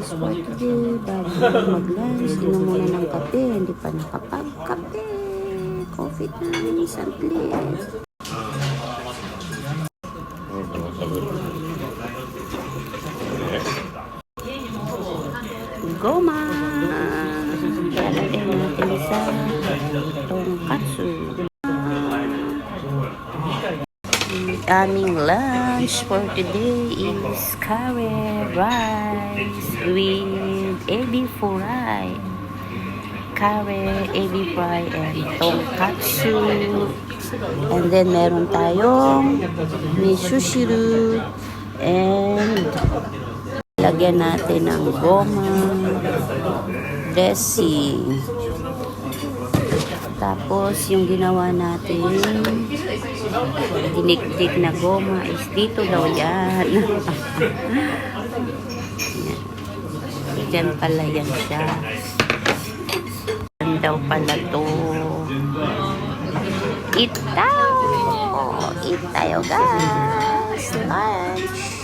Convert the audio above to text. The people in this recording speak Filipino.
guys for today. Bago mag-lunch, inom muna ng kape. Hindi pa nakapag-kape. Coffee time, saglit. Goma! Lalagay natin sa tonkatsu. Aming lunch for today is curry rice with ebi fry. Curry, ebi fry, and tonkatsu. And then meron tayong miso-shiru and lagyan natin ng goma dressing. Tapos yung ginawa natin dinikdik na goma is dito daw yan. Diyan pala yan siya. Diyan daw pala to. Eat tayo! Eat tayo guys! Lunch!